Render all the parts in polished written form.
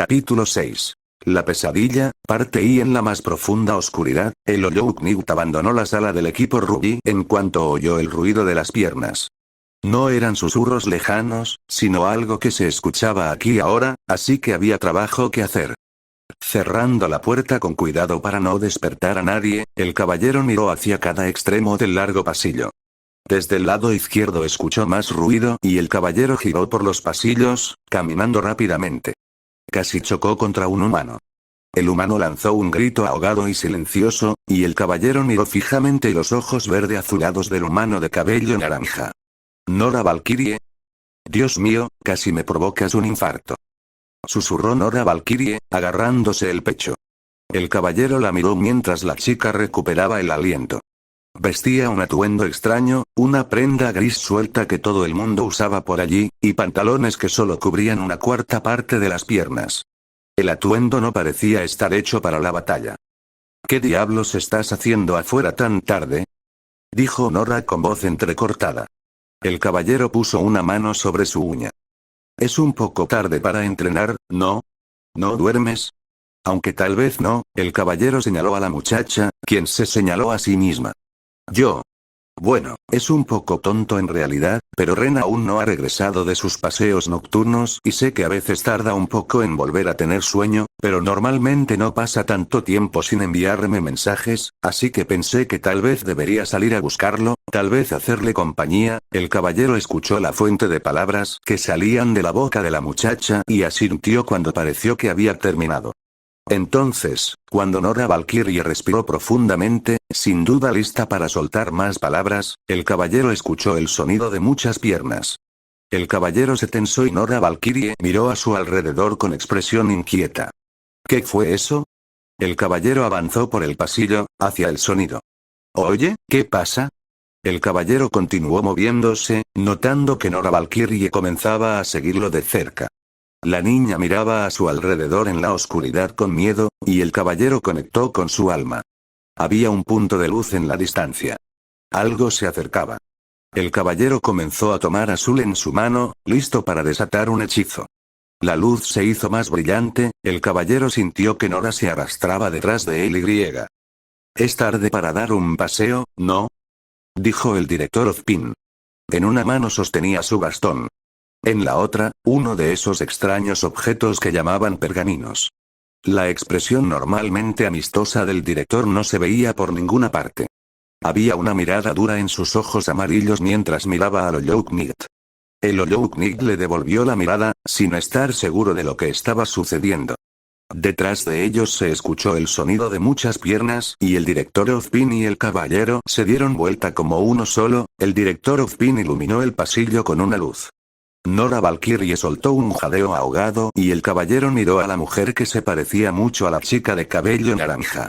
Capítulo 6. La pesadilla, parte I. En la más profunda oscuridad, el Ollouknigt abandonó la sala del equipo Rubí en cuanto oyó el ruido de las piernas. No eran susurros lejanos, sino algo que se escuchaba aquí y ahora, así que había trabajo que hacer. Cerrando la puerta con cuidado para no despertar a nadie, el caballero miró hacia cada extremo del largo pasillo. Desde el lado izquierdo escuchó más ruido y el caballero giró por los pasillos, caminando rápidamente. Casi chocó contra un humano. El humano lanzó un grito ahogado y silencioso, y el caballero miró fijamente los ojos verde azulados del humano de cabello naranja. Nora Valkyrie. Dios mío, casi me provocas un infarto. Susurró Nora Valkyrie, agarrándose el pecho. El caballero la miró mientras la chica recuperaba el aliento. Vestía un atuendo extraño, una prenda gris suelta que todo el mundo usaba por allí, y pantalones que solo cubrían una cuarta parte de las piernas. El atuendo no parecía estar hecho para la batalla. ¿Qué diablos estás haciendo afuera tan tarde?, dijo Nora con voz entrecortada. El caballero puso una mano sobre su uña. Es un poco tarde para entrenar, ¿no? ¿No duermes? Aunque tal vez no, el caballero señaló a la muchacha, quien se señaló a sí misma. Yo. Bueno, es un poco tonto en realidad, pero Ren aún no ha regresado de sus paseos nocturnos y sé que a veces tarda un poco en volver a tener sueño, pero normalmente no pasa tanto tiempo sin enviarme mensajes, así que pensé que tal vez debería salir a buscarlo, tal vez hacerle compañía. El caballero escuchó la fuente de palabras que salían de la boca de la muchacha y asintió cuando pareció que había terminado. Entonces, cuando Nora Valkyrie respiró profundamente, sin duda lista para soltar más palabras, el caballero escuchó el sonido de muchas piernas. El caballero se tensó y Nora Valkyrie miró a su alrededor con expresión inquieta. ¿Qué fue eso? El caballero avanzó por el pasillo, hacia el sonido. Oye, ¿qué pasa? El caballero continuó moviéndose, notando que Nora Valkyrie comenzaba a seguirlo de cerca. La niña miraba a su alrededor en la oscuridad con miedo, y el caballero conectó con su alma. Había un punto de luz en la distancia. Algo se acercaba. El caballero comenzó a tomar azul en su mano, listo para desatar un hechizo. La luz se hizo más brillante, el caballero sintió que Nora se arrastraba detrás de él y. Es tarde para dar un paseo, ¿no? Dijo el director Ozpin. En una mano sostenía su bastón. En la otra, uno de esos extraños objetos que llamaban pergaminos. La expresión normalmente amistosa del director no se veía por ninguna parte. Había una mirada dura en sus ojos amarillos mientras miraba al Ollouknigt. El Ollouknigt le devolvió la mirada, sin estar seguro de lo que estaba sucediendo. Detrás de ellos se escuchó el sonido de muchas piernas y el director Ozpin y el caballero se dieron vuelta como uno solo. El director Ozpin iluminó el pasillo con una luz. Nora Valkyrie soltó un jadeo ahogado y el caballero miró a la mujer que se parecía mucho a la chica de cabello naranja.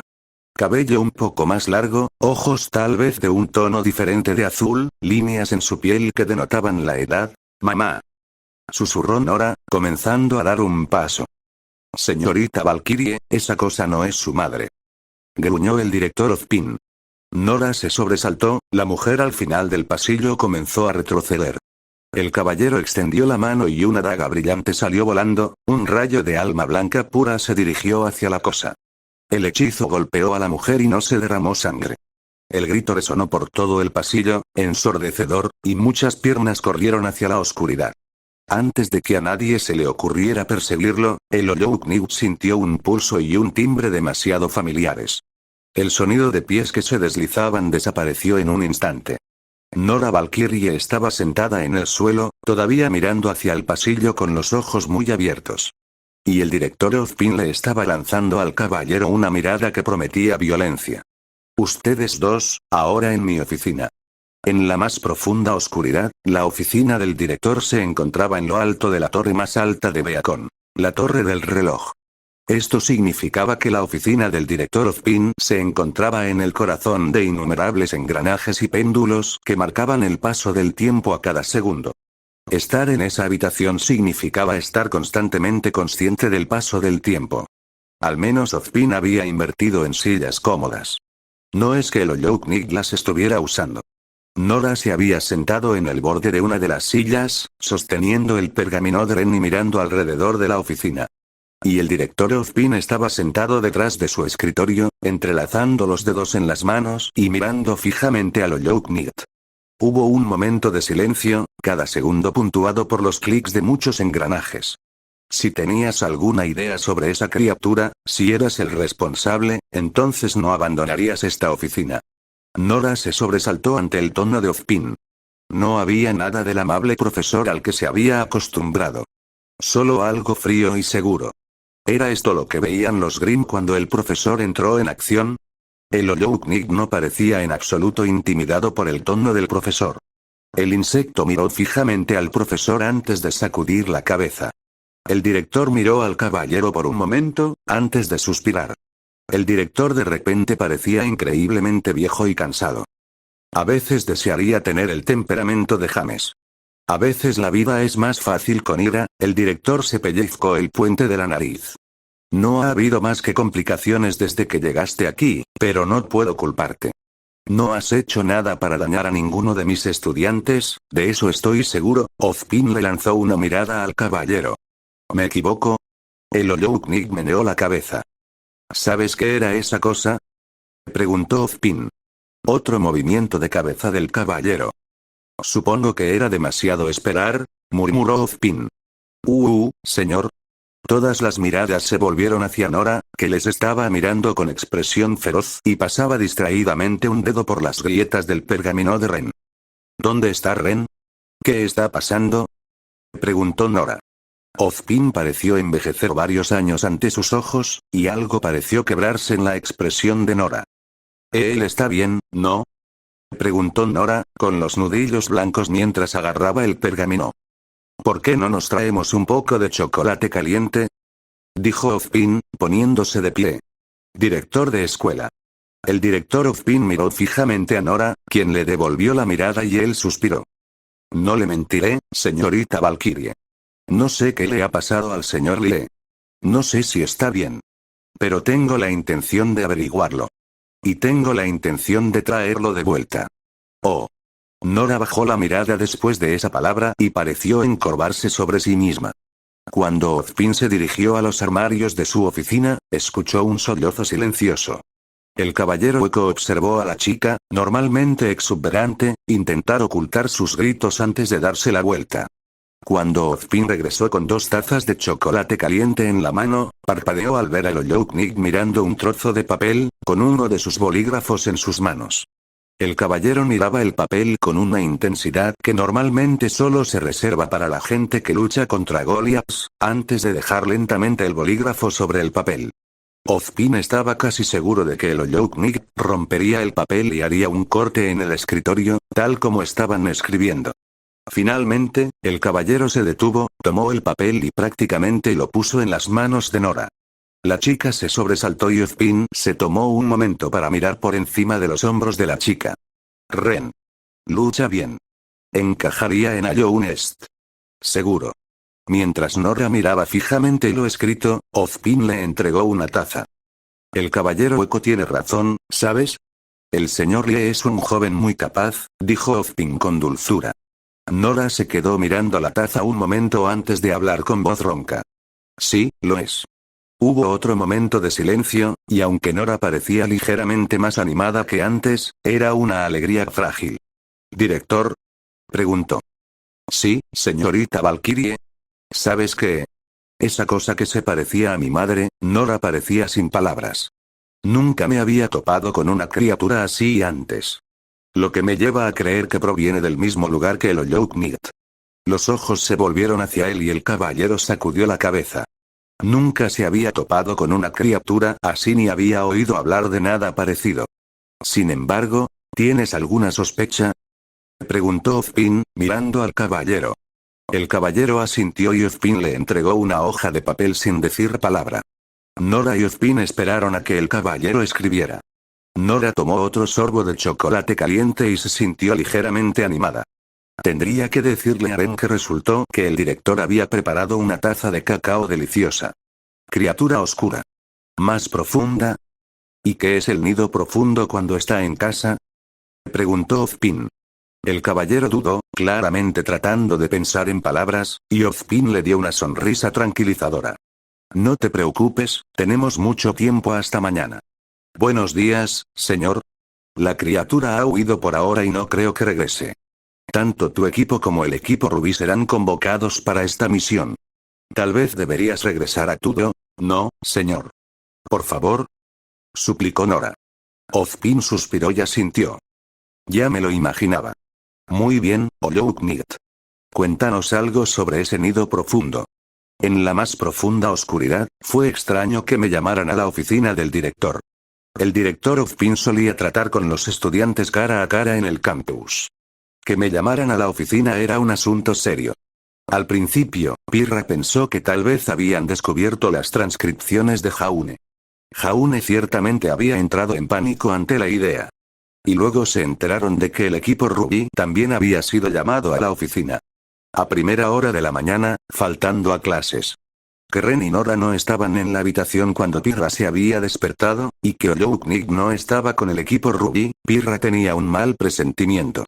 Cabello un poco más largo, ojos tal vez de un tono diferente de azul, líneas en su piel que denotaban la edad. Mamá. Susurró Nora, comenzando a dar un paso. Señorita Valkyrie, esa cosa no es su madre. Gruñó el director Ozpin. Nora se sobresaltó, la mujer al final del pasillo comenzó a retroceder. El caballero extendió la mano y una daga brillante salió volando, un rayo de alma blanca pura se dirigió hacia la cosa. El hechizo golpeó a la mujer y no se derramó sangre. El grito resonó por todo el pasillo, ensordecedor, y muchas piernas corrieron hacia la oscuridad. Antes de que a nadie se le ocurriera perseguirlo, el Ollouknigt sintió un pulso y un timbre demasiado familiares. El sonido de pies que se deslizaban desapareció en un instante. Nora Valkyrie estaba sentada en el suelo, todavía mirando hacia el pasillo con los ojos muy abiertos. Y el director Ozpin le estaba lanzando al caballero una mirada que prometía violencia. Ustedes dos, ahora en mi oficina. En la más profunda oscuridad, la oficina del director se encontraba en lo alto de la torre más alta de Beacon, la torre del reloj. Esto significaba que la oficina del director Ozpin se encontraba en el corazón de innumerables engranajes y péndulos que marcaban el paso del tiempo a cada segundo. Estar en esa habitación significaba estar constantemente consciente del paso del tiempo. Al menos Ozpin había invertido en sillas cómodas. No es que el Ollouknigt las estuviera usando. Nora se había sentado en el borde de una de las sillas, sosteniendo el pergamino de Ren y mirando alrededor de la oficina. Y el director Ozpin estaba sentado detrás de su escritorio, entrelazando los dedos en las manos y mirando fijamente a Loyouknigt. Hubo un momento de silencio, cada segundo puntuado por los clics de muchos engranajes. Si tenías alguna idea sobre esa criatura, si eras el responsable, entonces no abandonarías esta oficina. Nora se sobresaltó ante el tono de Ozpin. No había nada del amable profesor al que se había acostumbrado. Solo algo frío y seguro. ¿Era esto lo que veían los Grimm cuando el profesor entró en acción? El Loyouknigt no parecía en absoluto intimidado por el tono del profesor. El insecto miró fijamente al profesor antes de sacudir la cabeza. El director miró al caballero por un momento, antes de suspirar. El director de repente parecía increíblemente viejo y cansado. A veces desearía tener el temperamento de James. A veces la vida es más fácil con ira. El director se pellizcó el puente de la nariz. No ha habido más que complicaciones desde que llegaste aquí, pero no puedo culparte. No has hecho nada para dañar a ninguno de mis estudiantes, de eso estoy seguro. Ozpin le lanzó una mirada al caballero. ¿Me equivoco? El Loyouknigt meneó la cabeza. ¿Sabes qué era esa cosa? Preguntó Ozpin. Otro movimiento de cabeza del caballero. Supongo que era demasiado esperar, murmuró Ozpin. Señor. Todas las miradas se volvieron hacia Nora, que les estaba mirando con expresión feroz y pasaba distraídamente un dedo por las grietas del pergamino de Ren. ¿Dónde está Ren? ¿Qué está pasando? Preguntó Nora. Ozpin pareció envejecer varios años ante sus ojos, y algo pareció quebrarse en la expresión de Nora. ¿Él está bien, no? Preguntó Nora, con los nudillos blancos mientras agarraba el pergamino. ¿Por qué no nos traemos un poco de chocolate caliente? Dijo Ozpin, poniéndose de pie. Director de escuela. El director Ozpin miró fijamente a Nora, quien le devolvió la mirada y él suspiró. No le mentiré, señorita Valkyrie. No sé qué le ha pasado al señor Lee. No sé si está bien. Pero tengo la intención de averiguarlo. Y tengo la intención de traerlo de vuelta. Oh. Nora bajó la mirada después de esa palabra y pareció encorvarse sobre sí misma. Cuando Ozpin se dirigió a los armarios de su oficina, escuchó un sollozo silencioso. El caballero hueco observó a la chica, normalmente exuberante, intentar ocultar sus gritos antes de darse la vuelta. Cuando Ozpin regresó con 2 tazas de chocolate caliente en la mano, parpadeó al ver a Loyouknigt mirando un trozo de papel, con uno de sus bolígrafos en sus manos. El caballero miraba el papel con una intensidad que normalmente solo se reserva para la gente que lucha contra Goliaths, antes de dejar lentamente el bolígrafo sobre el papel. Ozpin estaba casi seguro de que el Loyouknigt rompería el papel y haría un corte en el escritorio, tal como estaban escribiendo. Finalmente, el caballero se detuvo, tomó el papel y prácticamente lo puso en las manos de Nora. La chica se sobresaltó y Ozpin se tomó un momento para mirar por encima de los hombros de la chica. Ren. Lucha bien. Encajaría en Allownest. Seguro. Mientras Nora miraba fijamente lo escrito, Ozpin le entregó una taza. El caballero hueco tiene razón, ¿sabes? El señor Lee es un joven muy capaz, dijo Ozpin con dulzura. Nora se quedó mirando la taza un momento antes de hablar con voz ronca. Sí, lo es. Hubo otro momento de silencio, y aunque Nora parecía ligeramente más animada que antes, era una alegría frágil. ¿Director? Preguntó. Sí, señorita Valkyrie. ¿Sabes qué? Esa cosa que se parecía a mi madre, Nora parecía sin palabras. Nunca me había topado con una criatura así antes. Lo que me lleva a creer que proviene del mismo lugar que el Loyouknigt. Los ojos se volvieron hacia él y el caballero sacudió la cabeza. Nunca se había topado con una criatura así ni había oído hablar de nada parecido. Sin embargo, ¿tienes alguna sospecha? Preguntó Ozpin, mirando al caballero. El caballero asintió y Ozpin le entregó una hoja de papel sin decir palabra. Nora y Ozpin esperaron a que el caballero escribiera. Nora tomó otro sorbo de chocolate caliente y se sintió ligeramente animada. Tendría que decirle a Ren que resultó que el director había preparado una taza de cacao deliciosa. Criatura oscura. ¿Más profunda? ¿Y qué es el nido profundo cuando está en casa? Preguntó Ozpin. El caballero dudó, claramente tratando de pensar en palabras, y Ozpin le dio una sonrisa tranquilizadora. No te preocupes, tenemos mucho tiempo hasta mañana. Buenos días, señor. La criatura ha huido por ahora y no creo que regrese. Tanto tu equipo como el equipo Rubí serán convocados para esta misión. Tal vez deberías regresar a Tudo. No, señor. Por favor. Suplicó Nora. Ozpin suspiró y asintió. Ya me lo imaginaba. Muy bien, Ollouknigt. Cuéntanos algo sobre ese nido profundo. En la más profunda oscuridad, fue extraño que me llamaran a la oficina del director. El director Ozpin solía tratar con los estudiantes cara a cara en el campus. Que me llamaran a la oficina era un asunto serio. Al principio, Pirra pensó que tal vez habían descubierto las transcripciones de Jaune. Jaune ciertamente había entrado en pánico ante la idea. Y luego se enteraron de que el equipo Rubí también había sido llamado a la oficina. A primera hora de la mañana, faltando a clases. Que Ren y Nora no estaban en la habitación cuando Pirra se había despertado, y que Ollouknigt no estaba con el equipo Rubí, Pirra tenía un mal presentimiento.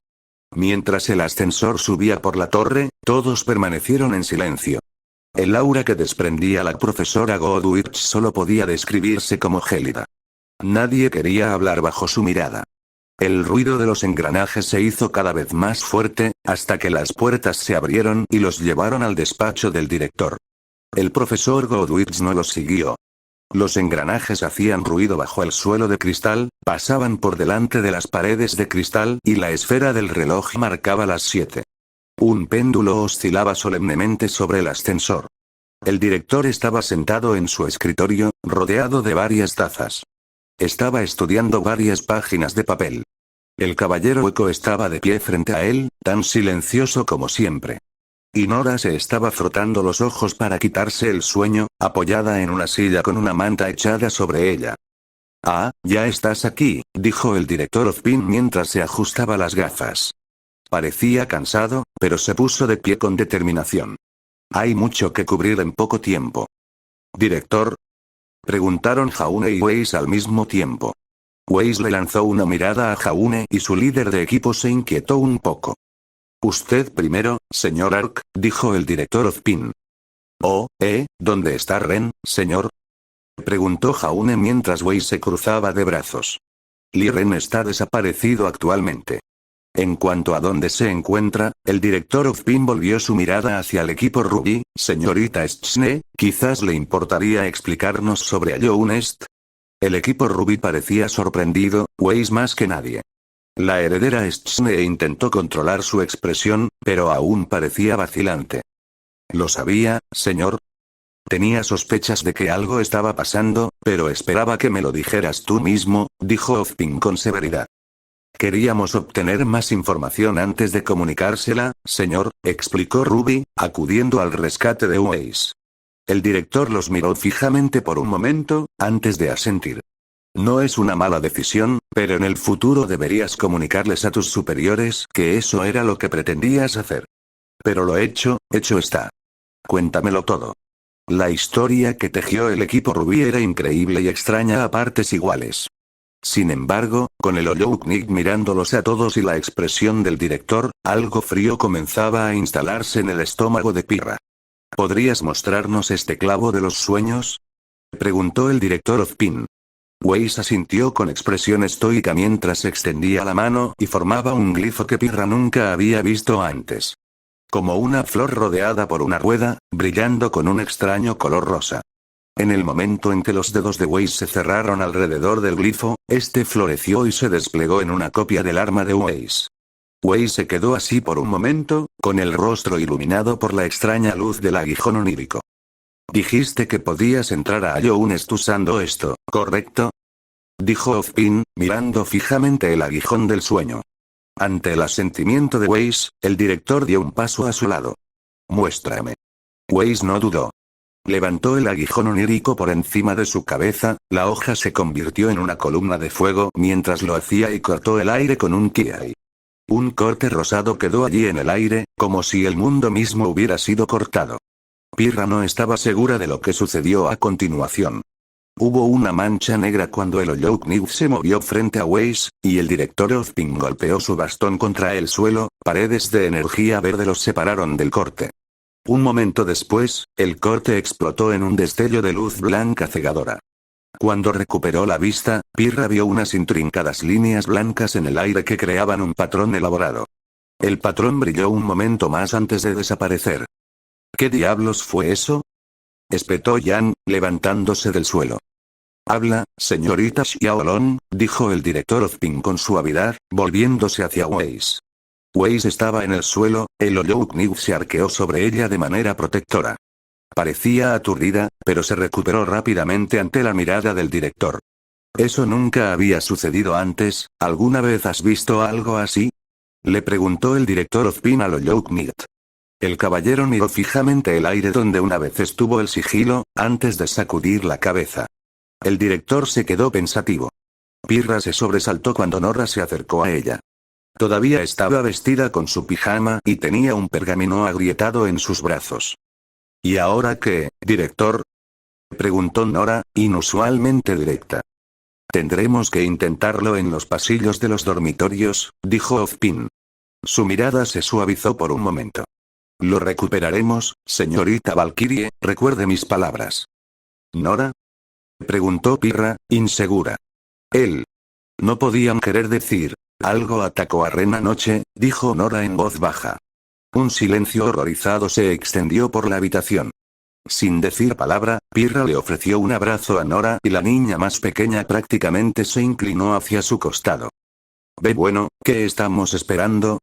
Mientras el ascensor subía por la torre, todos permanecieron en silencio. El aura que desprendía la profesora Godwich solo podía describirse como gélida. Nadie quería hablar bajo su mirada. El ruido de los engranajes se hizo cada vez más fuerte, hasta que las puertas se abrieron y los llevaron al despacho del director. El profesor Godwich no los siguió. Los engranajes hacían ruido bajo el suelo de cristal, pasaban por delante de las paredes de cristal y la esfera del reloj marcaba las 7. Un péndulo oscilaba solemnemente sobre el ascensor. El director estaba sentado en su escritorio, rodeado de varias tazas. Estaba estudiando varias páginas de papel. El caballero hueco estaba de pie frente a él, tan silencioso como siempre. Y Nora se estaba frotando los ojos para quitarse el sueño, apoyada en una silla con una manta echada sobre ella. Ah, ya estás aquí, dijo el director Ozpin mientras se ajustaba las gafas. Parecía cansado, pero se puso de pie con determinación. Hay mucho que cubrir en poco tiempo. Director, preguntaron Jaune y Weiss al mismo tiempo. Weiss le lanzó una mirada a Jaune y su líder de equipo se inquietó un poco. Usted primero, señor Ark, dijo el director Ozpin. Oh, ¿dónde está Ren, señor? Preguntó Jaune mientras Weiss se cruzaba de brazos. Ren está desaparecido actualmente. En cuanto a dónde se encuentra, el director Ozpin volvió su mirada hacia el equipo Rubí. Señorita Schne, quizás le importaría explicarnos sobre Allounest. El equipo Rubí parecía sorprendido, Weiss más que nadie. La heredera Schne intentó controlar su expresión, pero aún parecía vacilante. Lo sabía, señor. Tenía sospechas de que algo estaba pasando, pero esperaba que me lo dijeras tú mismo, dijo Ozpin con severidad. Queríamos obtener más información antes de comunicársela, señor, explicó Ruby, acudiendo al rescate de Weiss. El director los miró fijamente por un momento, antes de asentir. No es una mala decisión, pero en el futuro deberías comunicarles a tus superiores que eso era lo que pretendías hacer. Pero lo hecho está. Cuéntamelo todo. La historia que tejió el equipo Rubí era increíble y extraña a partes iguales. Sin embargo, con el Ollouknigt mirándolos a todos y la expresión del director, algo frío comenzaba a instalarse en el estómago de Pirra. ¿Podrías mostrarnos este clavo de los sueños? Preguntó el director Ozpin. Weiss asintió con expresión estoica mientras extendía la mano y formaba un glifo que Pirra nunca había visto antes. Como una flor rodeada por una rueda, brillando con un extraño color rosa. En el momento en que los dedos de Weiss se cerraron alrededor del glifo, este floreció y se desplegó en una copia del arma de Weiss. Weiss se quedó así por un momento, con el rostro iluminado por la extraña luz del aguijón onírico. Dijiste que podías entrar a Allounest usando esto, ¿correcto? Dijo Ozpin, mirando fijamente el aguijón del sueño. Ante el asentimiento de Weiss, el director dio un paso a su lado. Muéstrame. Weiss no dudó. Levantó el aguijón onírico por encima de su cabeza, la hoja se convirtió en una columna de fuego mientras lo hacía y cortó el aire con un kiai. Un corte rosado quedó allí en el aire, como si el mundo mismo hubiera sido cortado. Pirra no estaba segura de lo que sucedió a continuación. Hubo una mancha negra cuando el Ollouknigt se movió frente a Weiss, y el director Ozpin golpeó su bastón contra el suelo, paredes de energía verde los separaron del corte. Un momento después, el corte explotó en un destello de luz blanca cegadora. Cuando recuperó la vista, Pirra vio unas intrincadas líneas blancas en el aire que creaban un patrón elaborado. El patrón brilló un momento más antes de desaparecer. ¿Qué diablos fue eso?, espetó Yan, levantándose del suelo. Habla, señorita Xiaolong, dijo el director Ozpin con suavidad, volviéndose hacia Weiss. Weiss estaba en el suelo, el Oyoukniu se arqueó sobre ella de manera protectora. Parecía aturdida, pero se recuperó rápidamente ante la mirada del director. Eso nunca había sucedido antes. ¿Alguna vez has visto algo así?, le preguntó el director Ozpin al Oyoukniu. El caballero miró fijamente el aire donde una vez estuvo el sigilo, antes de sacudir la cabeza. El director se quedó pensativo. Pirra se sobresaltó cuando Nora se acercó a ella. Todavía estaba vestida con su pijama y tenía un pergamino agrietado en sus brazos. ¿Y ahora qué, director?, preguntó Nora, inusualmente directa. Tendremos que intentarlo en los pasillos de los dormitorios, dijo Ozpin. Su mirada se suavizó por un momento. Lo recuperaremos, señorita Valkyrie, recuerde mis palabras. ¿Nora?, preguntó Pirra, insegura. Él. No podían querer decir. Algo atacó a Ren anoche, dijo Nora en voz baja. Un silencio horrorizado se extendió por la habitación. Sin decir palabra, Pirra le ofreció un abrazo a Nora y la niña más pequeña prácticamente se inclinó hacia su costado. «Ve bueno, ¿qué estamos esperando?»,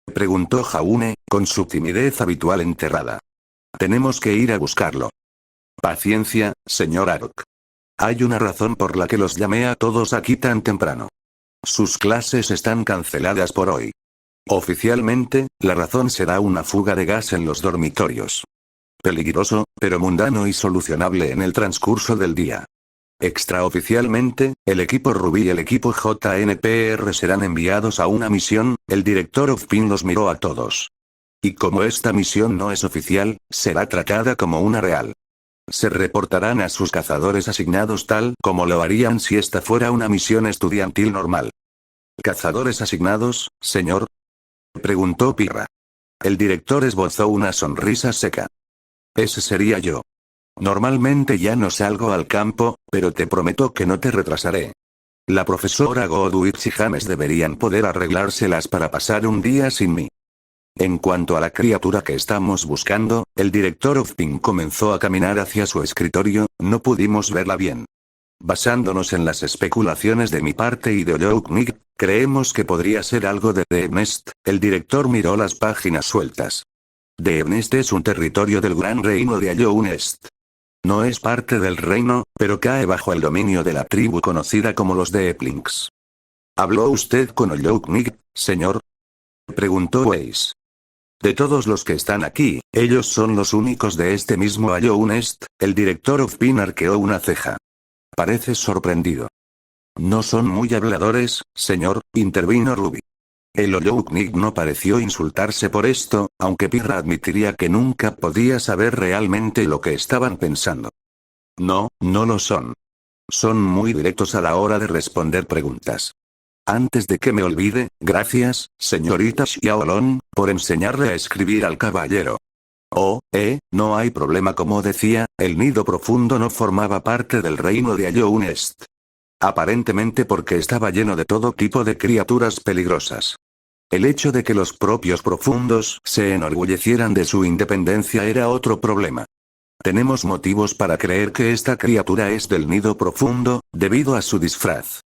preguntó Jaune, con su timidez habitual enterrada. «Tenemos que ir a buscarlo». «Paciencia, señor Arok. Hay una razón por la que los llamé a todos aquí tan temprano. Sus clases están canceladas por hoy. Oficialmente, la razón será una fuga de gas en los dormitorios. Peligroso, pero mundano y solucionable en el transcurso del día. Extraoficialmente, el equipo Rubí y el equipo JNPR serán enviados a una misión. El director Ozpin los miró a todos. Y como esta misión no es oficial, será tratada como una real. Se reportarán a sus cazadores asignados tal como lo harían si esta fuera una misión estudiantil normal. ¿Cazadores asignados, señor?, preguntó Pirra. El director esbozó una sonrisa seca. Ese sería yo. Normalmente ya no salgo al campo, pero te prometo que no te retrasaré. La profesora Godwitz y James deberían poder arreglárselas para pasar un día sin mí. En cuanto a la criatura que estamos buscando, el director Ozpin comenzó a caminar hacia su escritorio. No pudimos verla bien. Basándonos en las especulaciones de mi parte y de Oyoukniu, creemos que podría ser algo de Deebnest. El director miró las páginas sueltas. Deebnest es un territorio del gran reino de Ayounest. No es parte del reino, pero cae bajo el dominio de la tribu conocida como los Deeplings. ¿Habló usted con Oyoukniu, señor?, preguntó Weiss. De todos los que están aquí, ellos son los únicos de este mismo Ayounest. El director Ozpin arqueó una ceja. Pareces sorprendido. No son muy habladores, señor, intervino Ruby. El Oyoukniu no pareció insultarse por esto, aunque Pirra admitiría que nunca podía saber realmente lo que estaban pensando. No, no lo son. Son muy directos a la hora de responder preguntas. Antes de que me olvide, gracias, señorita Xiaolong, por enseñarle a escribir al caballero. Oh, no hay problema. Como decía, el nido profundo no formaba parte del reino de Ayounest. Aparentemente porque estaba lleno de todo tipo de criaturas peligrosas. El hecho de que los propios profundos se enorgullecieran de su independencia era otro problema. Tenemos motivos para creer que esta criatura es del nido profundo, debido a su disfraz.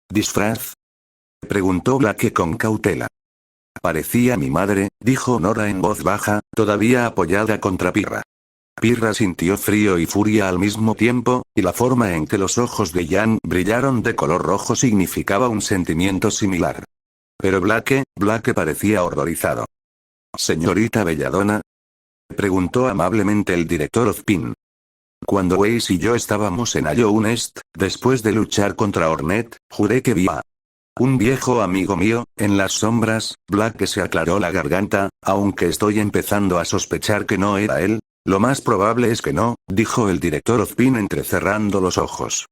¿Disfraz?, preguntó Blake con cautela. Parecía mi madre, dijo Nora en voz baja, todavía apoyada contra Pirra. Pirra sintió frío y furia al mismo tiempo, y la forma en que los ojos de Yan brillaron de color rojo significaba un sentimiento similar. Pero Blake parecía horrorizado. ¿Señorita Belladonna?, preguntó amablemente el director Ozpin. Cuando Weiss y yo estábamos en Ayounest, después de luchar contra Hornet, juré que vi a un viejo amigo mío, en las sombras. Blake se aclaró la garganta, aunque estoy empezando a sospechar que no era él. Lo más probable es que no, dijo el director Ozpin entrecerrando los ojos.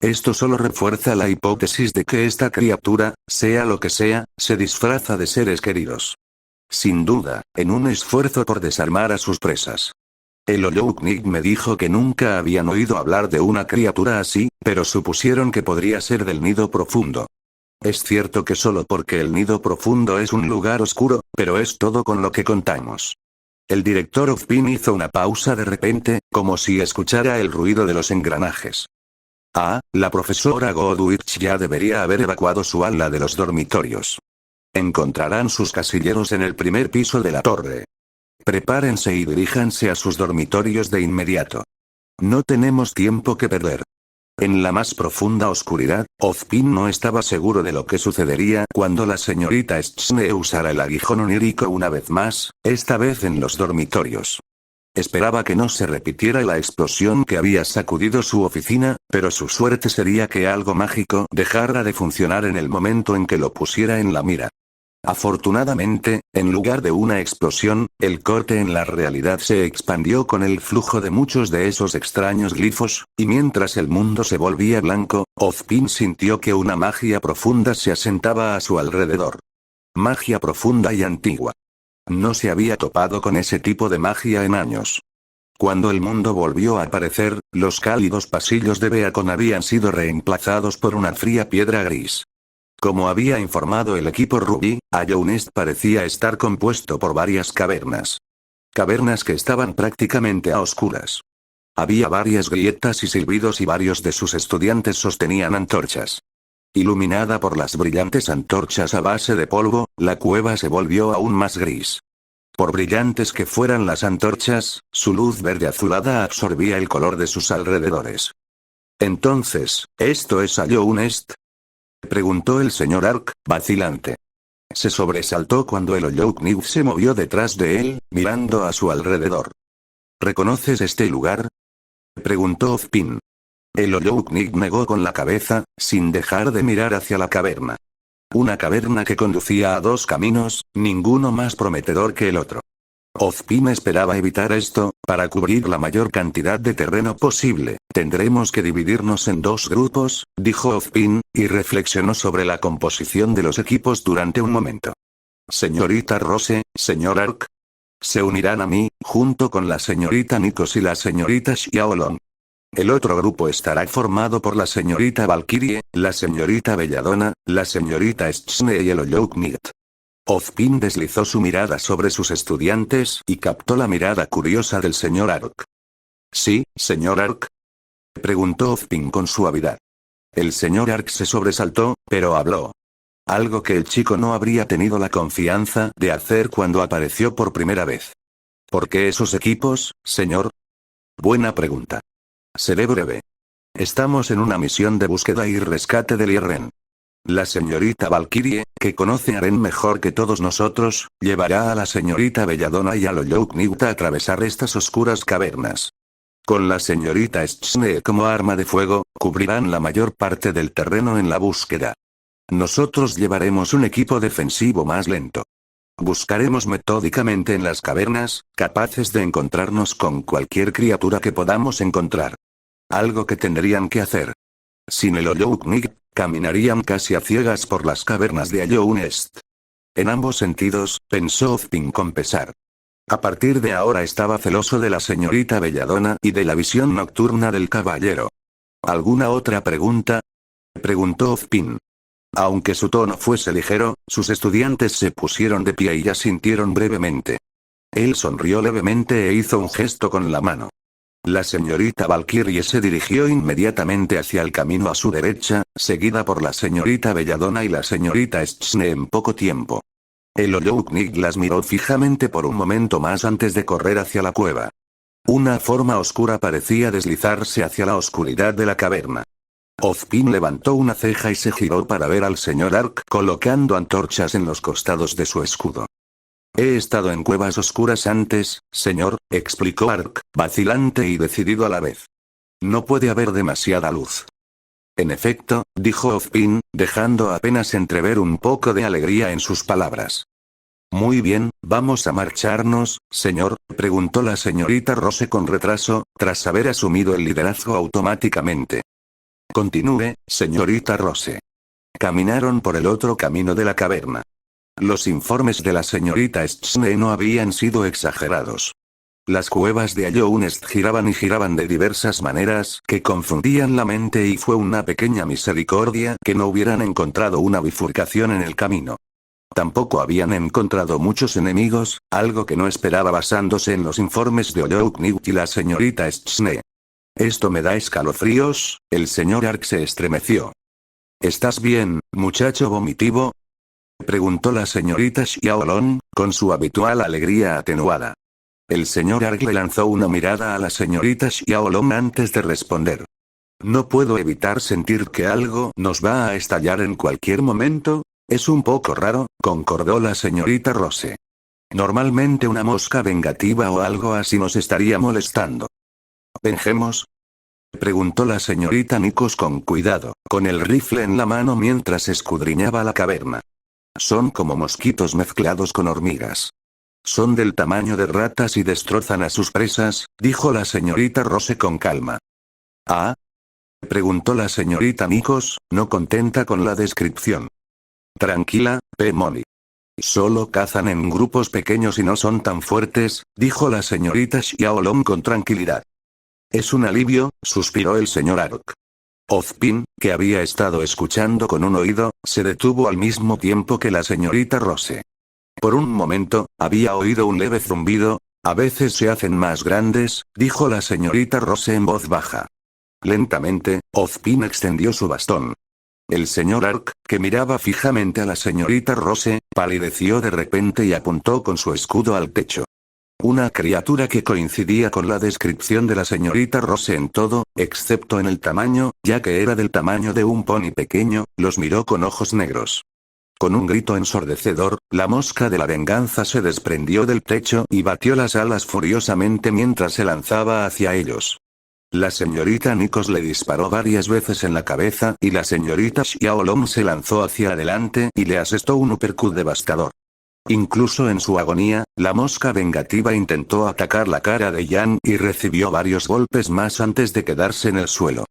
Esto solo refuerza la hipótesis de que esta criatura, sea lo que sea, se disfraza de seres queridos. Sin duda, en un esfuerzo por desarmar a sus presas. El Olouknik me dijo que nunca habían oído hablar de una criatura así, pero supusieron que podría ser del nido profundo. Es cierto que solo porque el nido profundo es un lugar oscuro, pero es todo con lo que contamos. El director Ozpin hizo una pausa de repente, como si escuchara el ruido de los engranajes. Ah, la profesora Godwich ya debería haber evacuado su ala de los dormitorios. Encontrarán sus casilleros en el primer piso de la torre. Prepárense y diríjanse a sus dormitorios de inmediato. No tenemos tiempo que perder. En la más profunda oscuridad, Ozpin no estaba seguro de lo que sucedería cuando la señorita Schne usara el aguijón onírico una vez más, esta vez en los dormitorios. Esperaba que no se repitiera la explosión que había sacudido su oficina, pero su suerte sería que algo mágico dejara de funcionar en el momento en que lo pusiera en la mira. Afortunadamente, en lugar de una explosión, el corte en la realidad se expandió con el flujo de muchos de esos extraños glifos, y mientras el mundo se volvía blanco, Ozpin sintió que una magia profunda se asentaba a su alrededor. Magia profunda y antigua. No se había topado con ese tipo de magia en años. Cuando el mundo volvió a aparecer, los cálidos pasillos de Beacon habían sido reemplazados por una fría piedra gris. Como había informado el equipo Ruby, Ajounest parecía estar compuesto por varias cavernas. Cavernas que estaban prácticamente a oscuras. Había varias grietas y silbidos y varios de sus estudiantes sostenían antorchas. Iluminada por las brillantes antorchas a base de polvo, la cueva se volvió aún más gris. Por brillantes que fueran las antorchas, su luz verde azulada absorbía el color de sus alrededores. Entonces, ¿esto es Ajounest?, preguntó el señor Ark, vacilante. Se sobresaltó cuando el Olouknik se movió detrás de él, mirando a su alrededor. ¿Reconoces este lugar?, preguntó Ozpin. El Olouknik negó con la cabeza, sin dejar de mirar hacia la caverna. Una caverna que conducía a dos caminos, ninguno más prometedor que el otro. Ozpin esperaba evitar esto, para cubrir la mayor cantidad de terreno posible. Tendremos que dividirnos en dos grupos, dijo Ozpin, y reflexionó sobre la composición de los equipos durante un momento. Señorita Rose, señor Ark. Se unirán a mí, junto con la señorita Nikos y la señorita Xiaolong. El otro grupo estará formado por la señorita Valkyrie, la señorita Belladonna, la señorita Schne y el Olouknik. Ozpin deslizó su mirada sobre sus estudiantes y captó la mirada curiosa del señor Ark. ¿Sí, señor Ark?, preguntó Ozpin con suavidad. El señor Ark se sobresaltó, pero habló. Algo que el chico no habría tenido la confianza de hacer cuando apareció por primera vez. ¿Por qué esos equipos, señor? Buena pregunta. Seré breve. Estamos en una misión de búsqueda y rescate de Lieren. La señorita Valkyrie, que conoce a Ren mejor que todos nosotros, llevará a la señorita Belladonna y al Olouknik a atravesar estas oscuras cavernas. Con la señorita Schne como arma de fuego, cubrirán la mayor parte del terreno en la búsqueda. Nosotros llevaremos un equipo defensivo más lento. Buscaremos metódicamente en las cavernas, capaces de encontrarnos con cualquier criatura que podamos encontrar. Algo que tendrían que hacer. Sin el Olouknik, caminarían casi a ciegas por las cavernas de Ajounest. En ambos sentidos, pensó Ozpin con pesar. A partir de ahora estaba celoso de la señorita Belladonna y de la visión nocturna del caballero. ¿Alguna otra pregunta?, preguntó Ozpin. Aunque su tono fuese ligero, sus estudiantes se pusieron de pie y asintieron brevemente. Él sonrió levemente e hizo un gesto con la mano. La señorita Valkyrie se dirigió inmediatamente hacia el camino a su derecha, seguida por la señorita Belladonna y la señorita Schne en poco tiempo. El Olouknik las miró fijamente por un momento más antes de correr hacia la cueva. Una forma oscura parecía deslizarse hacia la oscuridad de la caverna. Ozpin levantó una ceja y se giró para ver al señor Ark colocando antorchas en los costados de su escudo. He estado en cuevas oscuras antes, señor, explicó Ark, vacilante y decidido a la vez. No puede haber demasiada luz. En efecto, dijo Ozpin, dejando apenas entrever un poco de alegría en sus palabras. Muy bien, ¿vamos a marcharnos, señor?, preguntó la señorita Rose con retraso, tras haber asumido el liderazgo automáticamente. Continúe, señorita Rose. Caminaron por el otro camino de la caverna. Los informes de la señorita Stschne no habían sido exagerados. Las cuevas de Allownest giraban y giraban de diversas maneras que confundían la mente y fue una pequeña misericordia que no hubieran encontrado una bifurcación en el camino. Tampoco habían encontrado muchos enemigos, algo que no esperaba basándose en los informes de Ollouknigt y la señorita Stschne. Esto me da escalofríos, el señor Ark se estremeció. ¿Estás bien, muchacho vomitivo? Preguntó la señorita Xiaolong, con su habitual alegría atenuada. El señor Ark le lanzó una mirada a la señorita Xiaolong antes de responder. No puedo evitar sentir que algo nos va a estallar en cualquier momento. Es un poco raro, concordó la señorita Rose. Normalmente una mosca vengativa o algo así nos estaría molestando. ¿Vengemos? Preguntó la señorita Nikos con cuidado, con el rifle en la mano mientras escudriñaba la caverna. Son como mosquitos mezclados con hormigas. Son del tamaño de ratas y destrozan a sus presas, dijo la señorita Rose con calma. ¿Ah? Preguntó la señorita Nikos, no contenta con la descripción. Tranquila, P-Money. Solo cazan en grupos pequeños y no son tan fuertes, dijo la señorita Xiaolong con tranquilidad. Es un alivio, suspiró el señor Ark. Ozpin, que había estado escuchando con un oído, se detuvo al mismo tiempo que la señorita Rose. Por un momento, había oído un leve zumbido. A veces se hacen más grandes, dijo la señorita Rose en voz baja. Lentamente, Ozpin extendió su bastón. El señor Ark, que miraba fijamente a la señorita Rose, palideció de repente y apuntó con su escudo al techo. Una criatura que coincidía con la descripción de la señorita Rose en todo, excepto en el tamaño, ya que era del tamaño de un pony pequeño, los miró con ojos negros. Con un grito ensordecedor, la mosca de la venganza se desprendió del techo y batió las alas furiosamente mientras se lanzaba hacia ellos. La señorita Nikos le disparó varias veces en la cabeza y la señorita Xiaolong se lanzó hacia adelante y le asestó un uppercut devastador. Incluso en su agonía, la mosca vengativa intentó atacar la cara de Yan y recibió varios golpes más antes de quedarse en el suelo.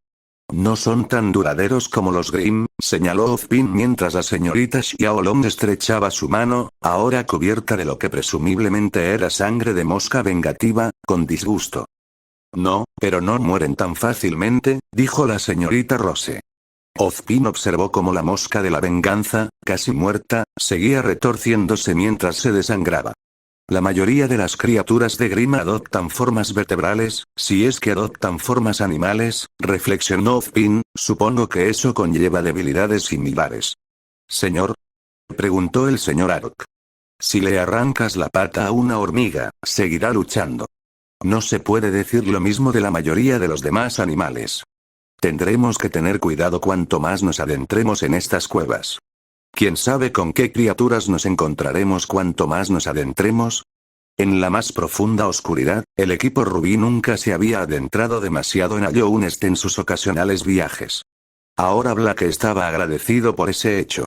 No son tan duraderos como los Grimm, señaló Ozpin mientras la señorita Xiaolong estrechaba su mano, ahora cubierta de lo que presumiblemente era sangre de mosca vengativa, con disgusto. No, pero no mueren tan fácilmente, dijo la señorita Rose. Ozpin observó cómo la mosca de la venganza, casi muerta, seguía retorciéndose mientras se desangraba. La mayoría de las criaturas de Grimm adoptan formas vertebrales, si es que adoptan formas animales, reflexionó Ozpin, supongo que eso conlleva debilidades similares. ¿Señor? Preguntó el señor Ark. Si le arrancas la pata a una hormiga, seguirá luchando. No se puede decir lo mismo de la mayoría de los demás animales. Tendremos que tener cuidado cuanto más nos adentremos en estas cuevas. ¿Quién sabe con qué criaturas nos encontraremos cuanto más nos adentremos? En la más profunda oscuridad, el equipo Rubí nunca se había adentrado demasiado en Allownest en sus ocasionales viajes. Ahora Black estaba agradecido por ese hecho.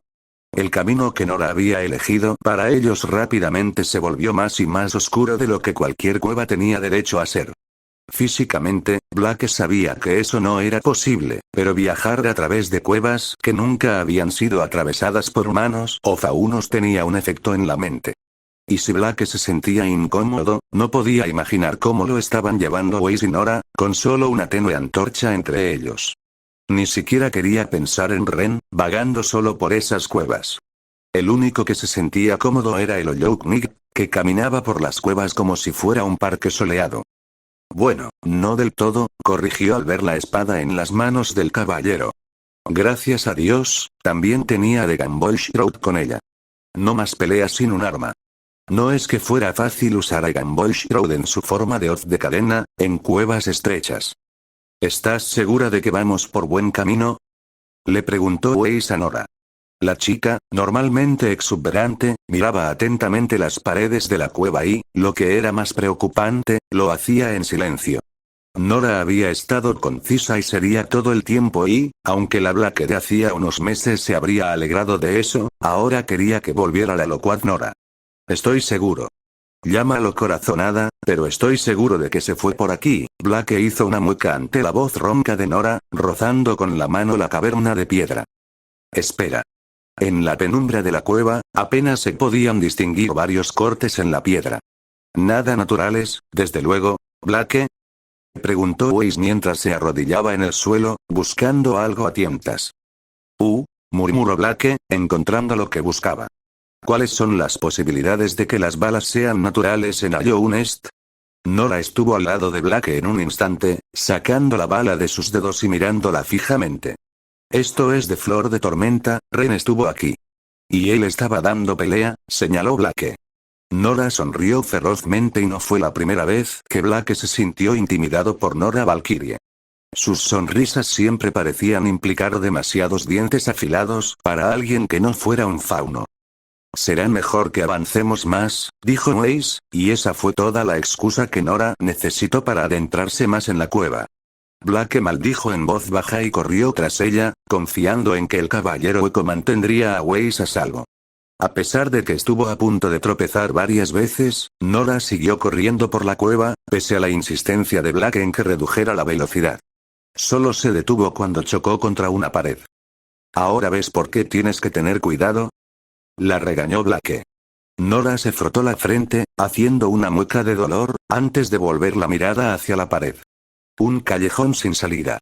El camino que Nora había elegido para ellos rápidamente se volvió más y más oscuro de lo que cualquier cueva tenía derecho a ser. Físicamente, Black sabía que eso no era posible, pero viajar a través de cuevas que nunca habían sido atravesadas por humanos o faunos tenía un efecto en la mente. Y si Black se sentía incómodo, no podía imaginar cómo lo estaban llevando Weiss y Nora, con solo una tenue antorcha entre ellos. Ni siquiera quería pensar en Ren, vagando solo por esas cuevas. El único que se sentía cómodo era el Ollouknigt, que caminaba por las cuevas como si fuera un parque soleado. Bueno, no del todo, corrigió al ver la espada en las manos del caballero. Gracias a Dios, también tenía de Gambolshroud con ella. No más peleas sin un arma. No es que fuera fácil usar a Gambolshroud en su forma de hoz de cadena, en cuevas estrechas. ¿Estás segura de que vamos por buen camino? Le preguntó Weiss a Nora. La chica, normalmente exuberante, miraba atentamente las paredes de la cueva y, lo que era más preocupante, lo hacía en silencio. Nora había estado concisa y seria todo el tiempo y, aunque la Black de hacía unos meses se habría alegrado de eso, ahora quería que volviera la locuaz Nora. Estoy seguro. Llámalo corazonada, pero estoy seguro de que se fue por aquí. Black hizo una mueca ante la voz ronca de Nora, rozando con la mano la caverna de piedra. Espera. En la penumbra de la cueva, apenas se podían distinguir varios cortes en la piedra. Nada naturales, desde luego, Blake. Preguntó Weiss mientras se arrodillaba en el suelo, buscando algo a tientas. Murmuró Blake, encontrando lo que buscaba. ¿Cuáles son las posibilidades de que las balas sean naturales en Allow Nest? Nora estuvo al lado de Blake en un instante, sacando la bala de sus dedos y mirándola fijamente. Esto es de Flor de Tormenta, Ren estuvo aquí. Y él estaba dando pelea, señaló Blake. Nora sonrió ferozmente y no fue la primera vez que Blake se sintió intimidado por Nora Valkyrie. Sus sonrisas siempre parecían implicar demasiados dientes afilados para alguien que no fuera un fauno. Será mejor que avancemos más, dijo Weiss, y esa fue toda la excusa que Nora necesitó para adentrarse más en la cueva. Blake maldijo en voz baja y corrió tras ella, confiando en que el caballero hueco mantendría a Weiss a salvo. A pesar de que estuvo a punto de tropezar varias veces, Nora siguió corriendo por la cueva, pese a la insistencia de Blake en que redujera la velocidad. Solo se detuvo cuando chocó contra una pared. ¿Ahora ves por qué tienes que tener cuidado? La regañó Blake. Nora se frotó la frente, haciendo una mueca de dolor, antes de volver la mirada hacia la pared. Un callejón sin salida.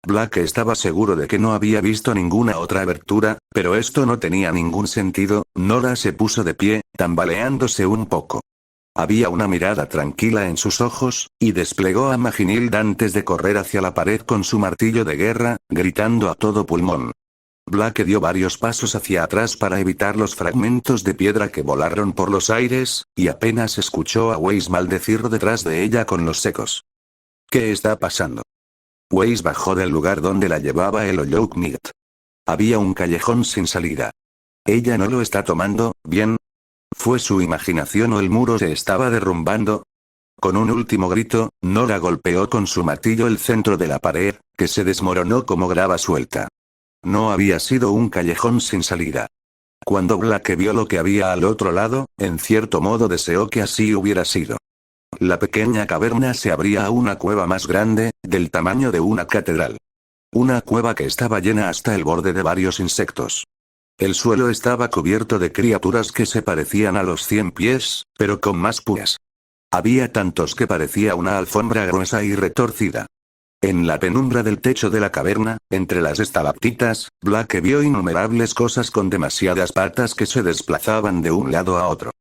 Blake estaba seguro de que no había visto ninguna otra abertura, pero esto no tenía ningún sentido. Nora se puso de pie, tambaleándose un poco. Había una mirada tranquila en sus ojos, y desplegó a Maginilda antes de correr hacia la pared con su martillo de guerra, gritando a todo pulmón. Blake dio varios pasos hacia atrás para evitar los fragmentos de piedra que volaron por los aires, y apenas escuchó a Weiss maldecir detrás de ella con los secos. ¿Qué está pasando? Weiss bajó del lugar donde la llevaba el Hollow Knight. Había un callejón sin salida. ¿Ella no lo está tomando bien? ¿Fue su imaginación o el muro se estaba derrumbando? Con un último grito, Nora golpeó con su martillo el centro de la pared, que se desmoronó como grava suelta. No había sido un callejón sin salida. Cuando Blake vio lo que había al otro lado, en cierto modo deseó que así hubiera sido. La pequeña caverna se abría a una cueva más grande, del tamaño de una catedral. Una cueva que estaba llena hasta el borde de varios insectos. El suelo estaba cubierto de criaturas que se parecían a los 100 pies, pero con más púas. Había tantos que parecía una alfombra gruesa y retorcida. En la penumbra del techo de la caverna, entre las estalactitas, Blake vio innumerables cosas con demasiadas patas que se desplazaban de un lado a otro.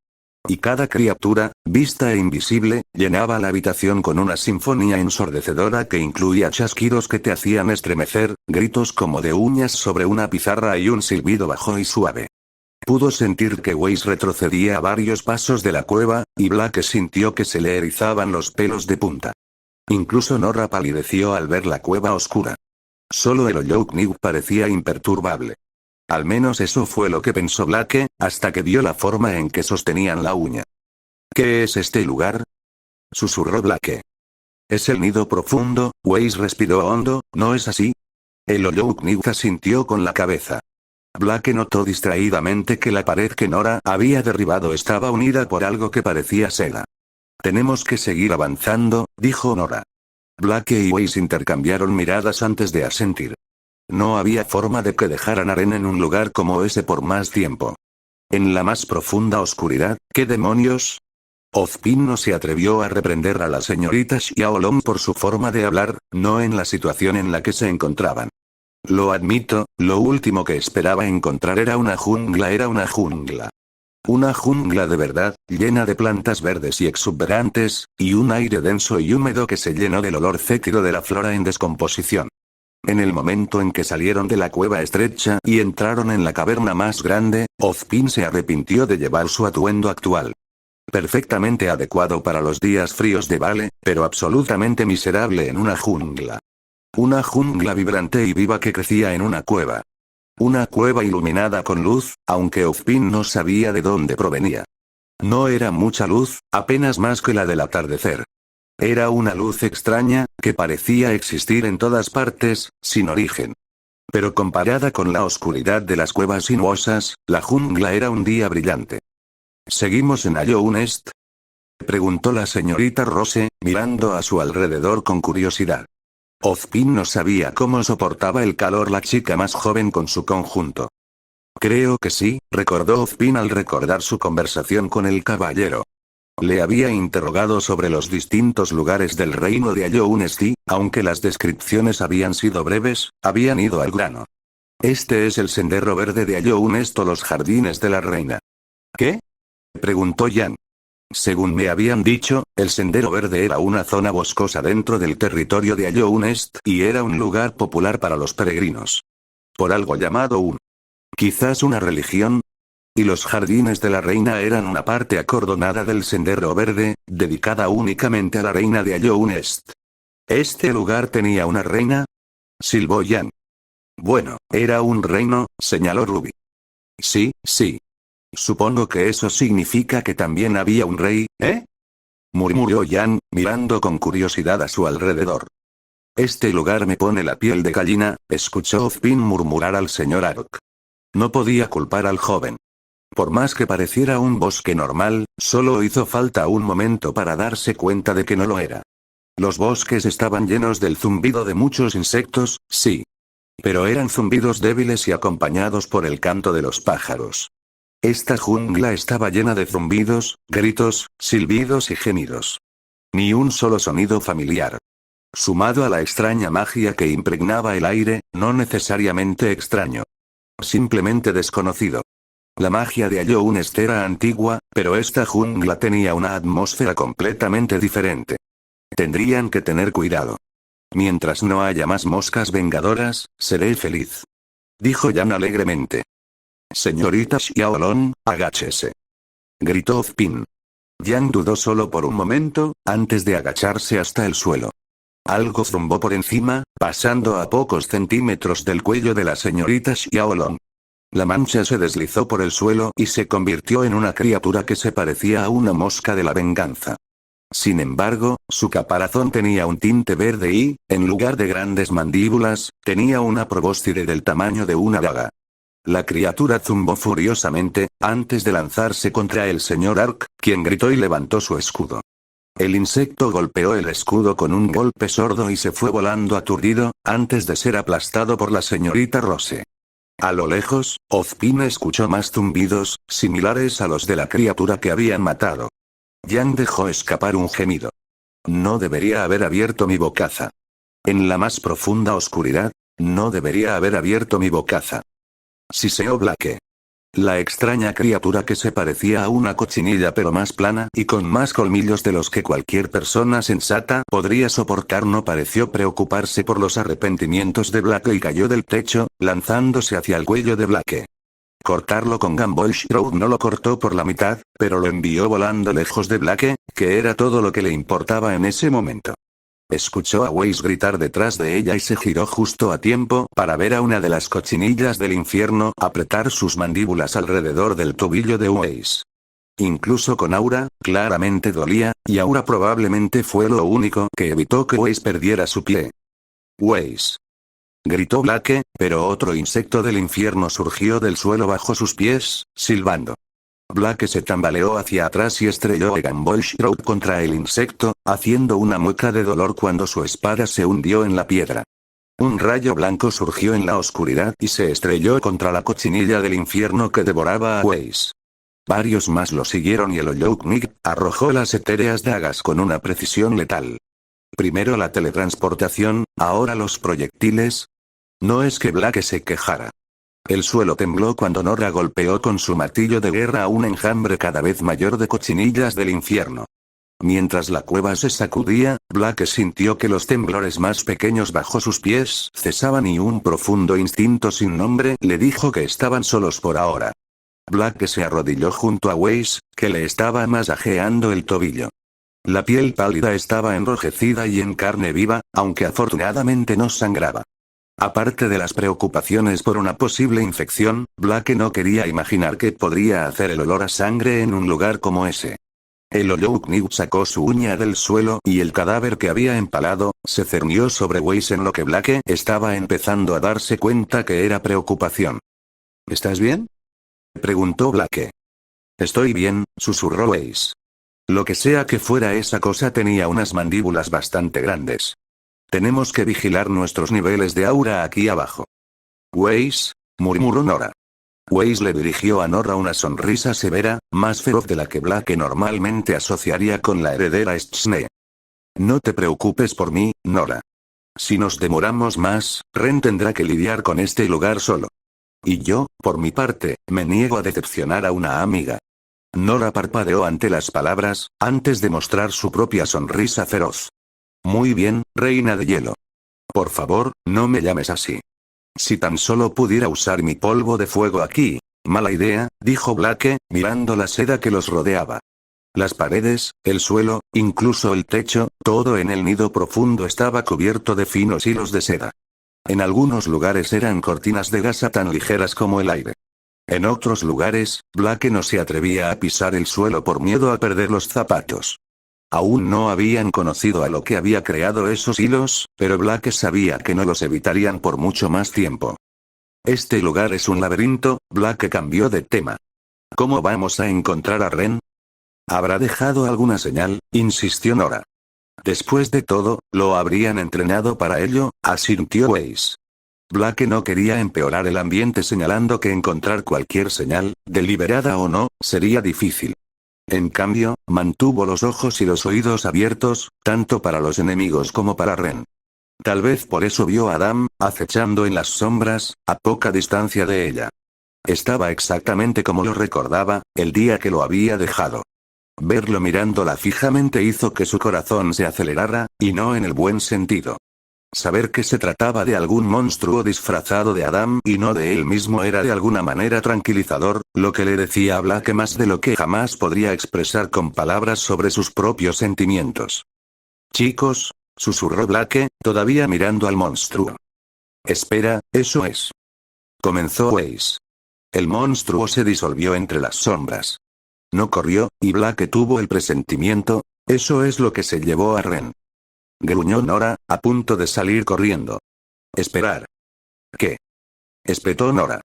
Y cada criatura, vista e invisible, llenaba la habitación con una sinfonía ensordecedora que incluía chasquidos que te hacían estremecer, gritos como de uñas sobre una pizarra y un silbido bajo y suave. Pudo sentir que Weiss retrocedía a varios pasos de la cueva, y Blake sintió que se le erizaban los pelos de punta. Incluso Nora palideció al ver la cueva oscura. Solo el Hollow Knight parecía imperturbable. Al menos eso fue lo que pensó Blake, hasta que vio la forma en que sostenían la uña. ¿Qué es este lugar? Susurró Blake. Es el nido profundo. Weiss respiró hondo, ¿no es así? El Hollow Knight asintió con la cabeza. Blake notó distraídamente que la pared que Nora había derribado estaba unida por algo que parecía seda. Tenemos que seguir avanzando, dijo Nora. Blake y Weiss intercambiaron miradas antes de asentir. No había forma de que dejaran a Ren en un lugar como ese por más tiempo. En la más profunda oscuridad, ¿qué demonios? Ozpin no se atrevió a reprender a la señorita Xiaolong por su forma de hablar, no en la situación en la que se encontraban. Lo admito, lo último que esperaba encontrar era una jungla. Una jungla de verdad, llena de plantas verdes y exuberantes, y un aire denso y húmedo que se llenó del olor fétido de la flora en descomposición. En el momento en que salieron de la cueva estrecha y entraron en la caverna más grande, Ozpin se arrepintió de llevar su atuendo actual. Perfectamente adecuado para los días fríos de Vale, pero absolutamente miserable en una jungla. Una jungla vibrante y viva que crecía en una cueva. Una cueva iluminada con luz, aunque Ozpin no sabía de dónde provenía. No era mucha luz, apenas más que la del atardecer. Era una luz extraña, que parecía existir en todas partes, sin origen. Pero comparada con la oscuridad de las cuevas sinuosas, la jungla era un día brillante. ¿Seguimos en Allow Nest? Preguntó la señorita Rose, mirando a su alrededor con curiosidad. Ozpin no sabía cómo soportaba el calor la chica más joven con su conjunto. Creo que sí, recordó Ozpin al recordar su conversación con el caballero. Le había interrogado sobre los distintos lugares del reino de Allounesti, aunque las descripciones habían sido breves, habían ido al grano. Este es el sendero verde de Allounest o los jardines de la reina. ¿Qué? Preguntó Jan. Según me habían dicho, el sendero verde era una zona boscosa dentro del territorio de Allounest y era un lugar popular para los peregrinos. Por algo llamado quizás una religión. Y los jardines de la reina eran una parte acordonada del sendero verde, dedicada únicamente a la reina de Allounest. ¿Este lugar tenía una reina? Silbó Jan. Bueno, era un reino, señaló Ruby. Sí, sí. Supongo que eso significa que también había un rey, ¿eh? Murmuró Jan, mirando con curiosidad a su alrededor. Este lugar me pone la piel de gallina, escuchó Ozpin murmurar al señor Ark. No podía culpar al joven. Por más que pareciera un bosque normal, solo hizo falta un momento para darse cuenta de que no lo era. Los bosques estaban llenos del zumbido de muchos insectos, sí. Pero eran zumbidos débiles y acompañados por el canto de los pájaros. Esta jungla estaba llena de zumbidos, gritos, silbidos y gemidos. Ni un solo sonido familiar. Sumado a la extraña magia que impregnaba el aire, no necesariamente extraño. Simplemente desconocido. La magia de Allounest era antigua, pero esta jungla tenía una atmósfera completamente diferente. Tendrían que tener cuidado. Mientras no haya más moscas vengadoras, seré feliz. Dijo Jan alegremente. Señorita Xiaolong, agáchese. Gritó Ozpin. Jan dudó solo por un momento, antes de agacharse hasta el suelo. Algo zumbó por encima, pasando a pocos centímetros del cuello de la señorita Xiaolong. La mancha se deslizó por el suelo y se convirtió en una criatura que se parecía a una mosca de la venganza. Sin embargo, su caparazón tenía un tinte verde y, en lugar de grandes mandíbulas, tenía una probóscide del tamaño de una daga. La criatura zumbó furiosamente, antes de lanzarse contra el señor Ark, quien gritó y levantó su escudo. El insecto golpeó el escudo con un golpe sordo y se fue volando aturdido, antes de ser aplastado por la señorita Rose. A lo lejos, Ozpin escuchó más zumbidos, similares a los de la criatura que habían matado. Jan dejó escapar un gemido. No debería haber abierto mi bocaza. En la más profunda oscuridad, no debería haber abierto mi bocaza. Siseó Blake. La extraña criatura que se parecía a una cochinilla pero más plana y con más colmillos de los que cualquier persona sensata podría soportar no pareció preocuparse por los arrepentimientos de Blake y cayó del techo, lanzándose hacia el cuello de Blake. Cortarlo con Gumball Shroud no lo cortó por la mitad, pero lo envió volando lejos de Blake, que era todo lo que le importaba en ese momento. Escuchó a Weiss gritar detrás de ella y se giró justo a tiempo para ver a una de las cochinillas del infierno apretar sus mandíbulas alrededor del tobillo de Weiss. Incluso con Aura, claramente dolía, y Aura probablemente fue lo único que evitó que Weiss perdiera su pie. Weiss. Gritó Blake, pero otro insecto del infierno surgió del suelo bajo sus pies, silbando. Blake se tambaleó hacia atrás y estrelló a Gumball Shroud contra el insecto, haciendo una mueca de dolor cuando su espada se hundió en la piedra. Un rayo blanco surgió en la oscuridad y se estrelló contra la cochinilla del infierno que devoraba a Weiss. Varios más lo siguieron y el Ollouknig arrojó las etéreas dagas con una precisión letal. Primero la teletransportación, ahora los proyectiles. No es que Blake se quejara. El suelo tembló cuando Nora golpeó con su martillo de guerra a un enjambre cada vez mayor de cochinillas del infierno. Mientras la cueva se sacudía, Blake sintió que los temblores más pequeños bajo sus pies cesaban y un profundo instinto sin nombre le dijo que estaban solos por ahora. Blake se arrodilló junto a Weiss, que le estaba masajeando el tobillo. La piel pálida estaba enrojecida y en carne viva, aunque afortunadamente no sangraba. Aparte de las preocupaciones por una posible infección, Blake no quería imaginar qué podría hacer el olor a sangre en un lugar como ese. El Ollouknig sacó su uña del suelo y el cadáver que había empalado, se cernió sobre Weiss en lo que Blake estaba empezando a darse cuenta que era preocupación. ¿Estás bien?, preguntó Blake. Estoy bien, susurró Weiss. Lo que sea que fuera esa cosa tenía unas mandíbulas bastante grandes. Tenemos que vigilar nuestros niveles de aura aquí abajo. Weiss, murmuró Nora. Weiss le dirigió a Nora una sonrisa severa, más feroz de la que Blake normalmente asociaría con la heredera Schne. No te preocupes por mí, Nora. Si nos demoramos más, Ren tendrá que lidiar con este lugar solo. Y yo, por mi parte, me niego a decepcionar a una amiga. Nora parpadeó ante las palabras, antes de mostrar su propia sonrisa feroz. Muy bien, reina de hielo. Por favor, no me llames así. Si tan solo pudiera usar mi polvo de fuego aquí. Mala idea, dijo Blake, mirando la seda que los rodeaba. Las paredes, el suelo, incluso el techo, todo en el nido profundo estaba cubierto de finos hilos de seda. En algunos lugares eran cortinas de gasa tan ligeras como el aire. En otros lugares, Blake no se atrevía a pisar el suelo por miedo a perder los zapatos. Aún no habían conocido a lo que había creado esos hilos, pero Blake sabía que no los evitarían por mucho más tiempo. Este lugar es un laberinto, Blake cambió de tema. ¿Cómo vamos a encontrar a Ren? ¿Habrá dejado alguna señal?, insistió Nora. Después de todo, lo habrían entrenado para ello, asintió Weiss. Blake no quería empeorar el ambiente señalando que encontrar cualquier señal, deliberada o no, sería difícil. En cambio, mantuvo los ojos y los oídos abiertos, tanto para los enemigos como para Ren. Tal vez por eso vio a Adam, acechando en las sombras, a poca distancia de ella. Estaba exactamente como lo recordaba, el día que lo había dejado. Verlo mirándola fijamente hizo que su corazón se acelerara, y no en el buen sentido. Saber que se trataba de algún monstruo disfrazado de Adam y no de él mismo era de alguna manera tranquilizador, lo que le decía a Blake más de lo que jamás podría expresar con palabras sobre sus propios sentimientos. Chicos, susurró Blake, todavía mirando al monstruo. Espera, eso es. Comenzó Weiss. El monstruo se disolvió entre las sombras. No corrió, y Blake tuvo el presentimiento, eso es lo que se llevó a Ren. Gruñó Nora, a punto de salir corriendo. Esperar. ¿Qué? Espetó Nora.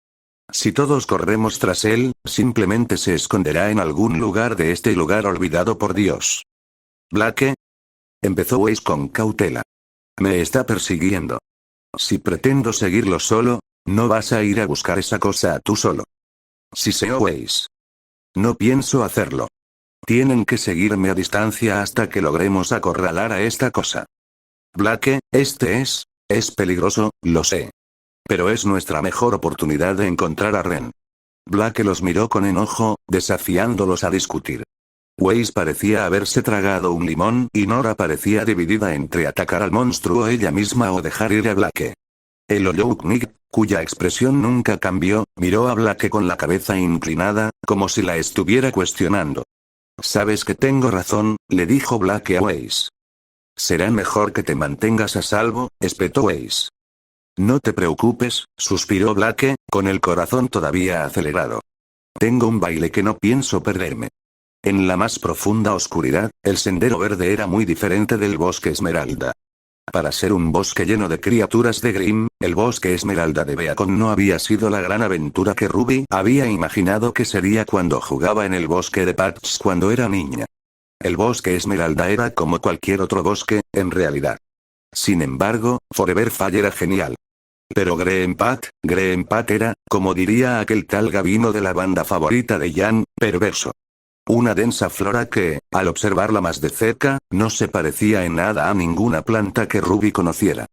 Si todos corremos tras él, simplemente se esconderá en algún lugar de este lugar olvidado por Dios. ¿Blake? Empezó Weiss con cautela. Me está persiguiendo. Si pretendo seguirlo solo, no vas a ir a buscar esa cosa tú solo. Siseó Weiss. No pienso hacerlo. Tienen que seguirme a distancia hasta que logremos acorralar a esta cosa. Blake, es peligroso, lo sé. Pero es nuestra mejor oportunidad de encontrar a Ren. Blake los miró con enojo, desafiándolos a discutir. Weiss parecía haberse tragado un limón y Nora parecía dividida entre atacar al monstruo ella misma o dejar ir a Blake. El Olouknik, cuya expresión nunca cambió, miró a Blake con la cabeza inclinada, como si la estuviera cuestionando. Sabes que tengo razón, le dijo Blake a Weiss. Será mejor que te mantengas a salvo, espetó Weiss. No te preocupes, suspiró Blake, con el corazón todavía acelerado. Tengo un baile que no pienso perderme. En la más profunda oscuridad, el sendero verde era muy diferente del bosque Esmeralda. Para ser un bosque lleno de criaturas de Grimm, el bosque Esmeralda de Beacon no había sido la gran aventura que Ruby había imaginado que sería cuando jugaba en el bosque de Patch cuando era niña. El bosque Esmeralda era como cualquier otro bosque, en realidad. Sin embargo, Forever Fire era genial. Pero Green Path era, como diría aquel tal Gavino de la banda favorita de Jan, perverso. Una densa flora que, al observarla más de cerca, no se parecía en nada a ninguna planta que Ruby conociera.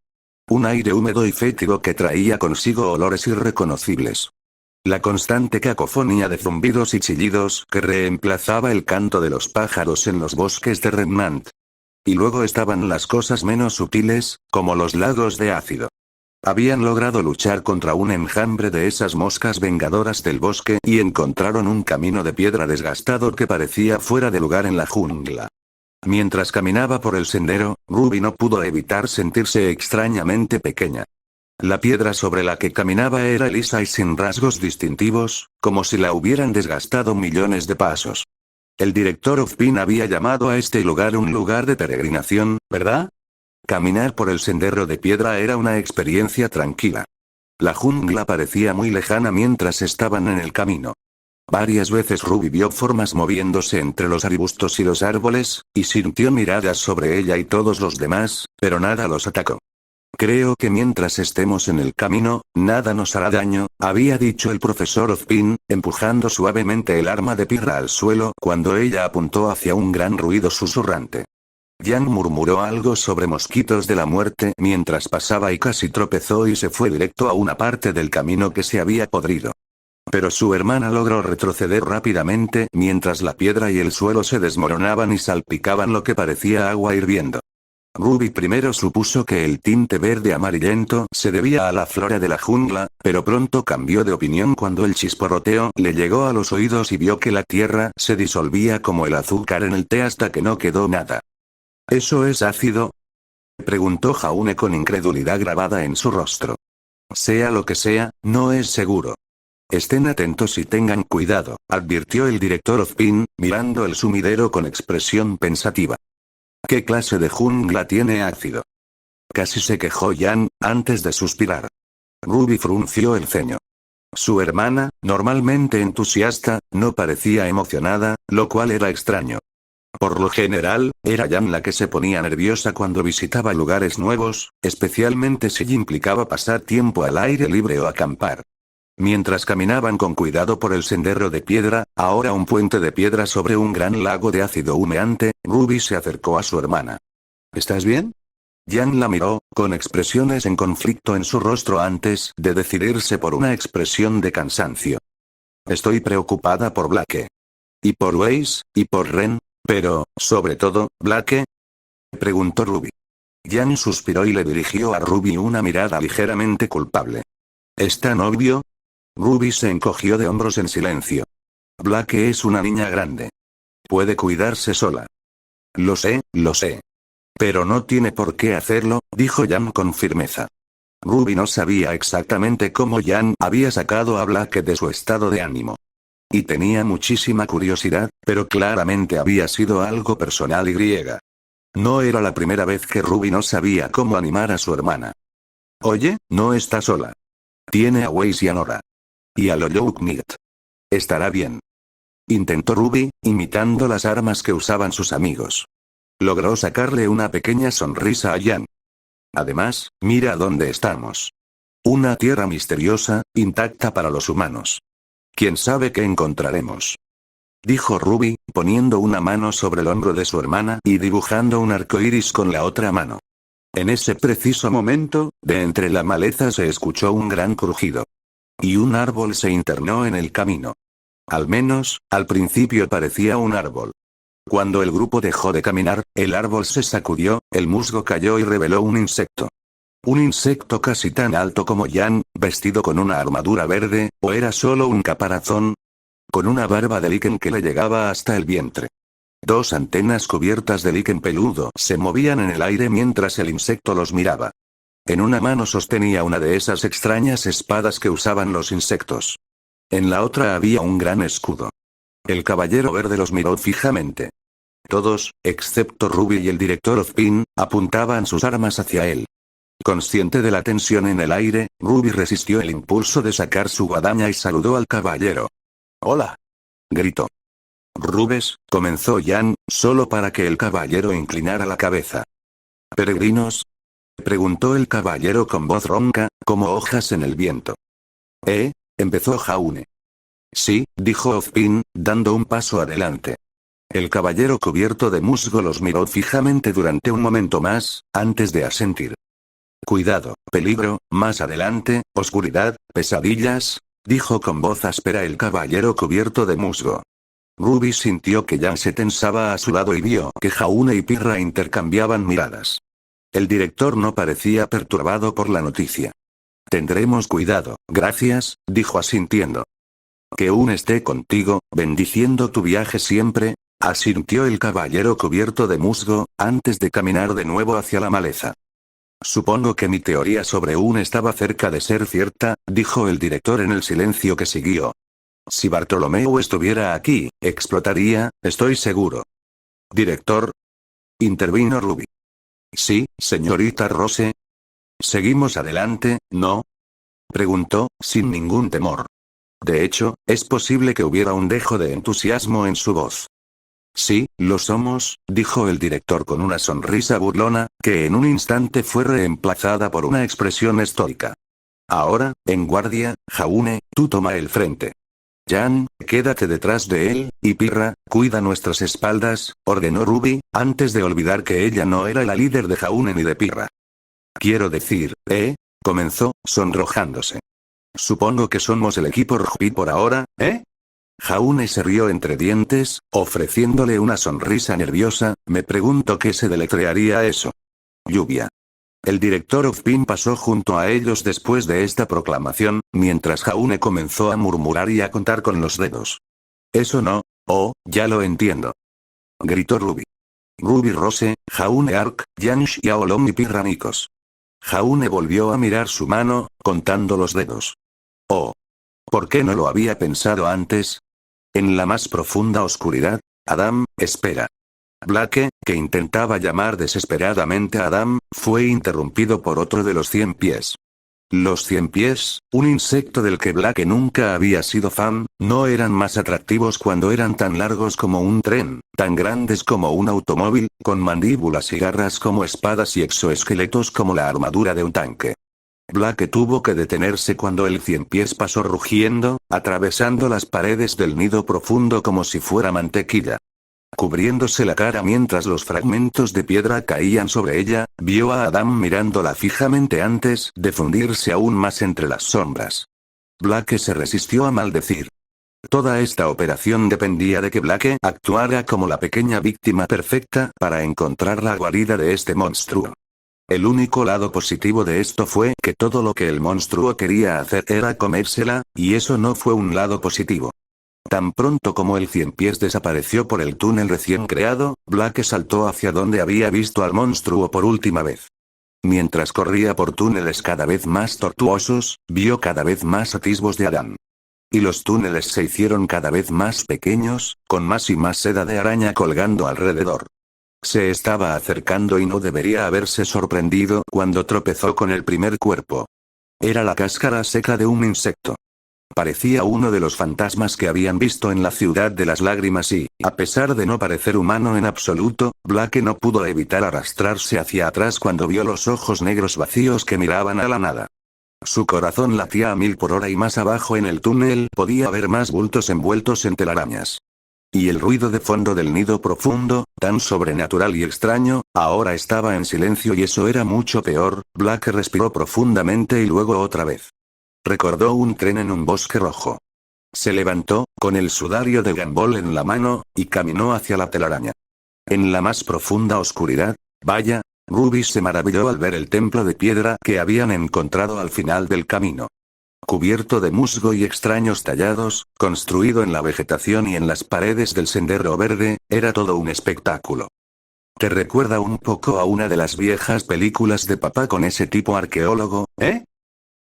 Un aire húmedo y fétido que traía consigo olores irreconocibles. La constante cacofonía de zumbidos y chillidos que reemplazaba el canto de los pájaros en los bosques de Remnant. Y luego estaban las cosas menos sutiles, como los lagos de ácido. Habían logrado luchar contra un enjambre de esas moscas vengadoras del bosque y encontraron un camino de piedra desgastado que parecía fuera de lugar en la jungla. Mientras caminaba por el sendero, Ruby no pudo evitar sentirse extrañamente pequeña. La piedra sobre la que caminaba era lisa y sin rasgos distintivos, como si la hubieran desgastado millones de pasos. El director Ozpin había llamado a este lugar un lugar de peregrinación, ¿verdad? Caminar por el sendero de piedra era una experiencia tranquila. La jungla parecía muy lejana mientras estaban en el camino. Varias veces Ruby vio formas moviéndose entre los arbustos y los árboles, y sintió miradas sobre ella y todos los demás, pero nada los atacó. Creo que mientras estemos en el camino, nada nos hará daño, había dicho el profesor Ozpin, empujando suavemente el arma de Pirra al suelo cuando ella apuntó hacia un gran ruido susurrante. Yang murmuró algo sobre mosquitos de la muerte mientras pasaba y casi tropezó y se fue directo a una parte del camino que se había podrido. Pero su hermana logró retroceder rápidamente mientras la piedra y el suelo se desmoronaban y salpicaban lo que parecía agua hirviendo. Ruby primero supuso que el tinte verde amarillento se debía a la flora de la jungla, pero pronto cambió de opinión cuando el chisporroteo le llegó a los oídos y vio que la tierra se disolvía como el azúcar en el té hasta que no quedó nada. ¿Eso es ácido?, preguntó Jaune con incredulidad grabada en su rostro. Sea lo que sea, no es seguro. Estén atentos y tengan cuidado, advirtió el director Ozpin, mirando el sumidero con expresión pensativa. ¿Qué clase de jungla tiene ácido? Casi se quejó Yang, antes de suspirar. Ruby frunció el ceño. Su hermana, normalmente entusiasta, no parecía emocionada, lo cual era extraño. Por lo general, era Yang la que se ponía nerviosa cuando visitaba lugares nuevos, especialmente si implicaba pasar tiempo al aire libre o acampar. Mientras caminaban con cuidado por el sendero de piedra, ahora un puente de piedra sobre un gran lago de ácido humeante, Ruby se acercó a su hermana. ¿Estás bien? Yang la miró, con expresiones en conflicto en su rostro antes de decidirse por una expresión de cansancio. Estoy preocupada por Blake. Y por Weiss, y por Ren, pero, sobre todo, ¿Blake?, preguntó Ruby. Yang suspiró y le dirigió a Ruby una mirada ligeramente culpable. ¿Es tan obvio? Ruby se encogió de hombros en silencio. Blake es una niña grande. Puede cuidarse sola. Lo sé, lo sé. Pero no tiene por qué hacerlo, dijo Yang con firmeza. Ruby no sabía exactamente cómo Yang había sacado a Blake de su estado de ánimo. Y tenía muchísima curiosidad, pero claramente había sido algo personal y griega. No era la primera vez que Ruby no sabía cómo animar a su hermana. Oye, no está sola. Tiene a Weiss y a Nora. Y a Loyouknigt. Estará bien. Intentó Ruby, imitando las armas que usaban sus amigos. Logró sacarle una pequeña sonrisa a Yang. Además, mira dónde estamos. Una tierra misteriosa, intacta para los humanos. ¿Quién sabe qué encontraremos?, dijo Ruby, poniendo una mano sobre el hombro de su hermana y dibujando un arco iris con la otra mano. En ese preciso momento, de entre la maleza se escuchó un gran crujido. Y un árbol se internó en el camino. Al menos, al principio parecía un árbol. Cuando el grupo dejó de caminar, el árbol se sacudió, el musgo cayó y reveló un insecto. Un insecto casi tan alto como Yang, vestido con una armadura verde, o era solo un caparazón. Con una barba de líquen que le llegaba hasta el vientre. Dos antenas cubiertas de líquen peludo se movían en el aire mientras el insecto los miraba. En una mano sostenía una de esas extrañas espadas que usaban los insectos. En la otra había un gran escudo. El caballero verde los miró fijamente. Todos, excepto Ruby y el director Ozpin, apuntaban sus armas hacia él. Consciente de la tensión en el aire, Ruby resistió el impulso de sacar su guadaña y saludó al caballero. «Hola», gritó. «Rubes», comenzó Yang, solo para que el caballero inclinara la cabeza. «¿Peregrinos?», preguntó el caballero con voz ronca, como hojas en el viento. Empezó Jaune. «Sí», dijo Ozpin, dando un paso adelante. El caballero cubierto de musgo los miró fijamente durante un momento más, antes de asentir. «Cuidado, peligro, más adelante, oscuridad, pesadillas», dijo con voz áspera el caballero cubierto de musgo. Ruby sintió que Yang se tensaba a su lado y vio que Jaune y Pirra intercambiaban miradas. El director no parecía perturbado por la noticia. «Tendremos cuidado, gracias», dijo asintiendo. «Que Un esté contigo, bendiciendo tu viaje siempre», asintió el caballero cubierto de musgo, antes de caminar de nuevo hacia la maleza. «Supongo que mi teoría sobre Un estaba cerca de ser cierta», dijo el director en el silencio que siguió. «Si Bartolomeo estuviera aquí, explotaría, estoy seguro». «Director», intervino Ruby. «Sí, señorita Rose». «Seguimos adelante, ¿no?», preguntó, sin ningún temor. De hecho, es posible que hubiera un dejo de entusiasmo en su voz. Sí, lo somos, dijo el director con una sonrisa burlona, que en un instante fue reemplazada por una expresión estoica. Ahora, en guardia, Jaune, tú toma el frente. Jan, quédate detrás de él, y Pirra, cuida nuestras espaldas, ordenó Ruby, antes de olvidar que ella no era la líder de Jaune ni de Pirra. Quiero decir, comenzó, sonrojándose. Supongo que somos el equipo rugby por ahora, ¿eh? Jaune se rió entre dientes, ofreciéndole una sonrisa nerviosa, me pregunto qué se deletrearía eso. Lluvia. El director Ozpin pasó junto a ellos después de esta proclamación, mientras Jaune comenzó a murmurar y a contar con los dedos. Eso no, ya lo entiendo. Gritó Ruby. Ruby Rose, Jaune Ark, Jan Xiaolong y Pirra Nikos. Jaune volvió a mirar su mano, contando los dedos. Oh. ¿Por qué no lo había pensado antes? En la más profunda oscuridad, Adam, espera. Blake, que intentaba llamar desesperadamente a Adam, fue interrumpido por otro de los 100 pies. Los 100 pies, un insecto del que Blake nunca había sido fan, no eran más atractivos cuando eran tan largos como un tren, tan grandes como un automóvil, con mandíbulas y garras como espadas y exoesqueletos como la armadura de un tanque. Blake tuvo que detenerse cuando el 100 pies pasó rugiendo, atravesando las paredes del nido profundo como si fuera mantequilla. Cubriéndose la cara mientras los fragmentos de piedra caían sobre ella, vio a Adam mirándola fijamente antes de fundirse aún más entre las sombras. Blake se resistió a maldecir. Toda esta operación dependía de que Blake actuara como la pequeña víctima perfecta para encontrar la guarida de este monstruo. El único lado positivo de esto fue que todo lo que el monstruo quería hacer era comérsela, y eso no fue un lado positivo. Tan pronto como el 100 pies desapareció por el túnel recién creado, Blake saltó hacia donde había visto al monstruo por última vez. Mientras corría por túneles cada vez más tortuosos, vio cada vez más atisbos de Adam. Y los túneles se hicieron cada vez más pequeños, con más y más seda de araña colgando alrededor. Se estaba acercando y no debería haberse sorprendido cuando tropezó con el primer cuerpo. Era la cáscara seca de un insecto. Parecía uno de los fantasmas que habían visto en la ciudad de las lágrimas y, a pesar de no parecer humano en absoluto, Blake no pudo evitar arrastrarse hacia atrás cuando vio los ojos negros vacíos que miraban a la nada. Su corazón latía a 1000 por hora y más abajo en el túnel podía ver más bultos envueltos en telarañas. Y el ruido de fondo del nido profundo, tan sobrenatural y extraño, ahora estaba en silencio y eso era mucho peor. Blake respiró profundamente y luego otra vez. Recordó un tren en un bosque rojo. Se levantó, con el sudario de Gumball en la mano, y caminó hacia la telaraña. En la más profunda oscuridad, vaya, Ruby se maravilló al ver el templo de piedra que habían encontrado al final del camino. Cubierto de musgo y extraños tallados, construido en la vegetación y en las paredes del sendero verde, era todo un espectáculo. ¿Te recuerda un poco a una de las viejas películas de papá con ese tipo arqueólogo,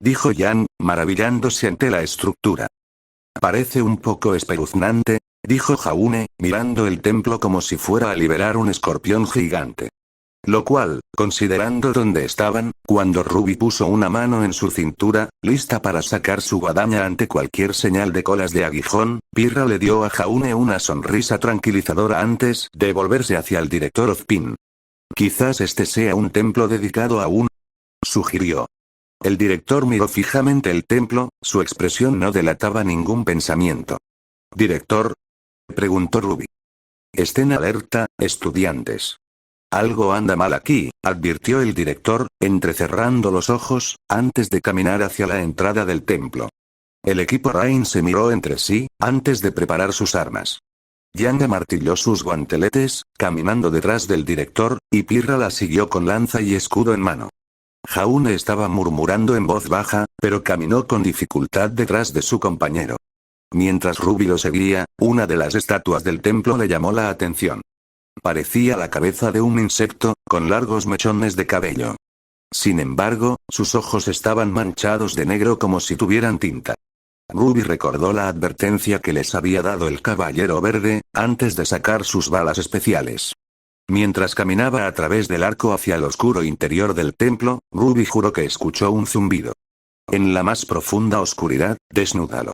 dijo Jan, maravillándose ante la estructura. Parece un poco espeluznante, dijo Jaune, mirando el templo como si fuera a liberar un escorpión gigante. Lo cual, considerando dónde estaban, cuando Ruby puso una mano en su cintura, lista para sacar su guadaña ante cualquier señal de colas de aguijón, Pirra le dio a Jaune una sonrisa tranquilizadora antes de volverse hacia el director Ozpin. Quizás este sea un templo dedicado a un... sugirió. El director miró fijamente el templo, su expresión no delataba ningún pensamiento. ¿Director? Preguntó Ruby. Estén alerta, estudiantes. Algo anda mal aquí, advirtió el director, entrecerrando los ojos, antes de caminar hacia la entrada del templo. El equipo Rain se miró entre sí, antes de preparar sus armas. Yang martilló sus guanteletes, caminando detrás del director, y Pirra la siguió con lanza y escudo en mano. Jaune estaba murmurando en voz baja, pero caminó con dificultad detrás de su compañero. Mientras Ruby lo seguía, una de las estatuas del templo le llamó la atención. Parecía la cabeza de un insecto, con largos mechones de cabello. Sin embargo, sus ojos estaban manchados de negro como si tuvieran tinta. Ruby recordó la advertencia que les había dado el Caballero Verde, antes de sacar sus balas especiales. Mientras caminaba a través del arco hacia el oscuro interior del templo, Ruby juró que escuchó un zumbido. En la más profunda oscuridad, desnúdalo.